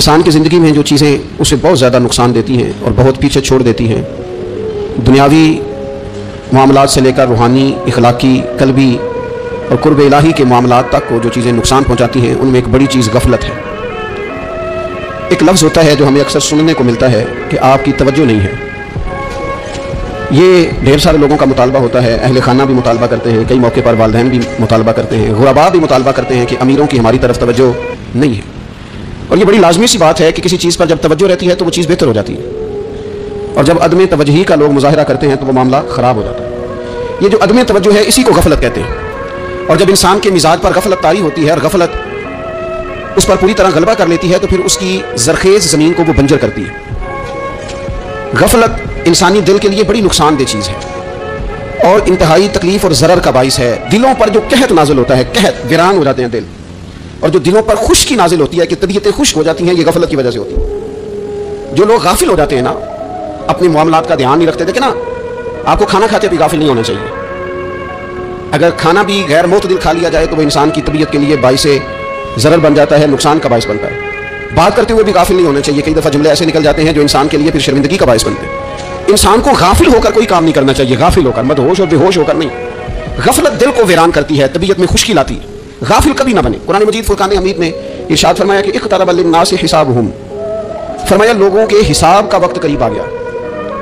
انسان کی زندگی میں جو چیزیں اسے بہت زیادہ نقصان دیتی ہیں اور بہت پیچھے چھوڑ دیتی ہیں، دنیاوی معاملات سے لے کر روحانی، اخلاقی، قلبی اور قرب الہی کے معاملات تک کو جو چیزیں نقصان پہنچاتی ہیں، ان میں ایک بڑی چیز غفلت ہے۔ ایک لفظ ہوتا ہے جو ہمیں اکثر سننے کو ملتا ہے کہ آپ کی توجہ نہیں ہے۔ یہ ڈھیر سارے لوگوں کا مطالبہ ہوتا ہے، اہل خانہ بھی مطالبہ کرتے ہیں، کئی موقع پر والدین بھی مطالبہ کرتے ہیں، غرباء بھی مطالبہ کرتے ہیں کہ امیروں کی ہماری طرف توجہ نہیں ہے۔ اور یہ بڑی لازمی سی بات ہے کہ کسی چیز پر جب توجہ رہتی ہے تو وہ چیز بہتر ہو جاتی ہے، اور جب عدم توجہی کا لوگ مظاہرہ کرتے ہیں تو وہ معاملہ خراب ہو جاتا ہے۔ یہ جو عدم توجہ ہے اسی کو غفلت کہتے ہیں، اور جب انسان کے مزاج پر غفلت طاری ہوتی ہے اور غفلت اس پر پوری طرح غلبہ کر لیتی ہے تو پھر اس کی زرخیز زمین کو وہ بنجر کرتی ہے۔ غفلت انسانی دل کے لیے بڑی نقصان دہ چیز ہے اور انتہائی تکلیف اور ضرر کا باعث ہے۔ دلوں پر جو قحط نازل ہوتا ہے، قحط، ویران ہو جاتے ہیں دل، اور جو دلوں پر خشکی نازل ہوتی ہے کہ طبیعتیں خشک ہو جاتی ہیں، یہ غفلت کی وجہ سے ہوتی ہے۔ جو لوگ غافل ہو جاتے ہیں نا، اپنے معاملات کا دھیان نہیں رکھتے، دیکھیں نا، آپ کو کھانا کھاتے بھی غافل نہیں ہونا چاہیے۔ اگر کھانا بھی غیر معتدل کھا لیا جائے تو وہ انسان کی طبیعت کے لیے باعث ضرر بن جاتا ہے، نقصان کا باعث بنتا ہے۔ بات کرتے ہوئے بھی غافل نہیں ہونا چاہیے، کئی دفعہ جملے ایسے نکل جاتے ہیں جو انسان کے لیے پھر شرمندگی کا باعث بنتے ہیں۔ انسان کو غافل ہو کر کوئی کام نہیں کرنا چاہیے، غافل ہو کر، مدہوش اور بے ہوش ہو کر نہیں۔ غفلت دل کو ویران کرتی ہے، طبیعت میں خشکی لاتی ہے۔ غافل کبھی نہ بنے۔ قرآن مجید فرقان حمید میں ارشاد فرمایا کہ اقترب للناس حسابهم، فرمایا لوگوں کے حساب کا وقت قریب آ گیا،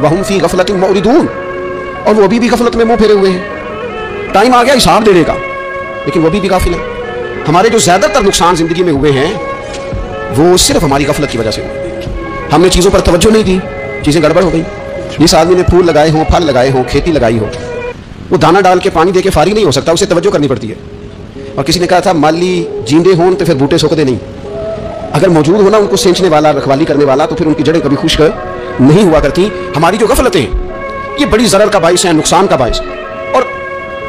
وہم فی غفلۃ معرضون، اور وہ ابھی بھی غفلت میں منہ پھیرے ہوئے ہیں۔ ٹائم آ گیا حساب دینے کا، لیکن وہ بھی غافل ہیں۔ ہمارے جو زیادہ تر نقصان زندگی میں ہوئے ہیں وہ صرف ہماری غفلت کی وجہ سے ہوئے۔ ہم نے چیزوں پر توجہ نہیں دی، چیزیں گڑبڑ ہو گئی۔ جس آدمی نے پھول لگائے ہوں، پھل لگائے ہوں، کھیتی لگائی ہو، وہ دانہ ڈال کے پانی دے کے فارغ نہیں ہو سکتا، اسے توجہ کرنی پڑتی ہے۔ اور کسی نے کہا تھا مالی جیندے ہوں تو پھر بوٹے سوکھتے نہیں، اگر موجود ہونا ان کو سینچنے والا، رکھوالی کرنے والا، تو پھر ان کی جڑیں کبھی خشک نہیں ہوا کرتی۔ ہماری جو غفلتیں ہیں یہ بڑی ضرر کا باعث ہیں، نقصان کا باعث، اور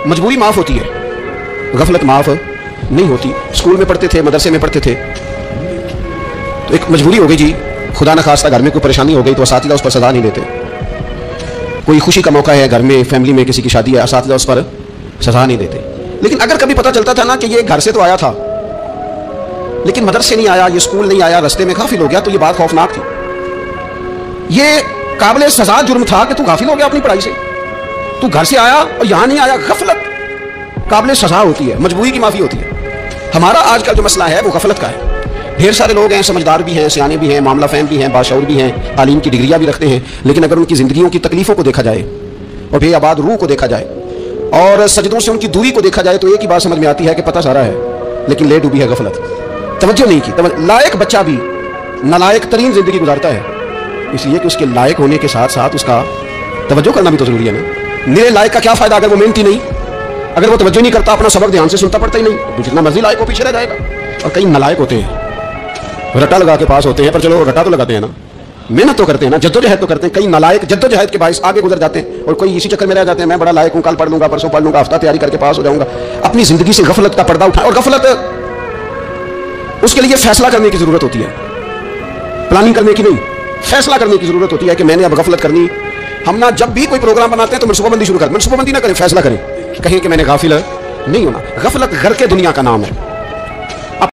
مجبوری معاف ہوتی ہے، غفلت معاف نہیں ہوتی۔ اسکول میں پڑھتے تھے، مدرسے میں پڑھتے تھے تو ایک مجبوری ہو گئی جی، خدا نہ خواستہ گھر میں کوئی پریشانی ہو گئی تو اساتذہ اس پر سزا نہیں دیتے۔ کوئی خوشی کا موقع ہے گھر میں، فیملی میں کسی کی شادی ہے، اساتذہ اس پر سزا نہیں دیتے۔ لیکن اگر کبھی پتہ چلتا تھا نا کہ یہ گھر سے تو آیا تھا لیکن مدرسے نہیں آیا، یہ اسکول نہیں آیا، رستے میں غافل ہو گیا، تو یہ بات خوفناک تھی۔ یہ قابل سزا جرم تھا کہ تو غافل ہو گیا اپنی پڑھائی سے، تو گھر سے آیا اور یہاں نہیں آیا۔ غفلت قابل سزا ہوتی ہے، مجبوری کی معافی ہوتی ہے۔ ہمارا آج کا جو مسئلہ ہے وہ غفلت کا ہے۔ ڈھیر سارے لوگ ہیں، سمجھدار بھی ہیں، سیانے بھی ہیں، معاملہ فہم بھی ہیں، باشعور بھی ہیں، تعلیم کی ڈگریاں بھی رکھتے ہیں، لیکن اگر ان کی زندگیوں کی تکلیفوں کو دیکھا جائے اور بے آباد روح کو دیکھا جائے اور سجدوں سے ان کی دوری کو دیکھا جائے تو ایک ہی بات سمجھ میں آتی ہے کہ پتہ سارا ہے لیکن لے ڈوبی ہے غفلت، توجہ نہیں کی۔ لائق بچہ بھی نالائق ترین زندگی گزارتا ہے، اس لیے کہ اس کے لائق ہونے کے ساتھ ساتھ اس کا توجہ کرنا بھی تو ضروری ہے نا۔ میرے لائق کا کیا فائدہ اگر وہ محنتی نہیں، اگر وہ توجہ نہیں کرتا، اپنا سبق دھیان سے سنتا پڑتا ہی نہیں، تو جتنا مرضی لائق ہو پیچھے رہ جائے گا۔ اور کئی نالائق ہوتے ہیں، رٹا لگا کے پاس ہوتے ہیں، پر چلو رٹا تو لگاتے ہیں نا، محنت تو کرتے ہیں نا، جدوجہد تو کرتے ہیں۔ کئی نالائق جدوجہد کے باعث آگے گزر جاتے ہیں اور کوئی اسی چکر میں رہ جاتے ہیں، میں بڑا لائق ہوں، کل پڑھ لوں گا، پرسوں پڑھ لوں گا، ہفتہ تیاری کر کے پاس ہو جاؤں گا۔ اپنی زندگی سے غفلت کا پردہ اٹھائیں، اور غفلت اس کے لیے فیصلہ کرنے کی ضرورت ہوتی ہے، پلاننگ کرنے کی نہیں، فیصلہ کرنے کی ضرورت ہوتی ہے کہ میں نے اب غفلت کرنی۔ ہم نہ جب بھی کوئی پروگرام بناتے ہیں تو منصوبہ بندی شروع کریں، منصوبہ بندی نہ کریں، فیصلہ کریں، کہیں کہ میں نے غافل نہیں ہونا۔ غفلت غرق دنیا کا نام ہے۔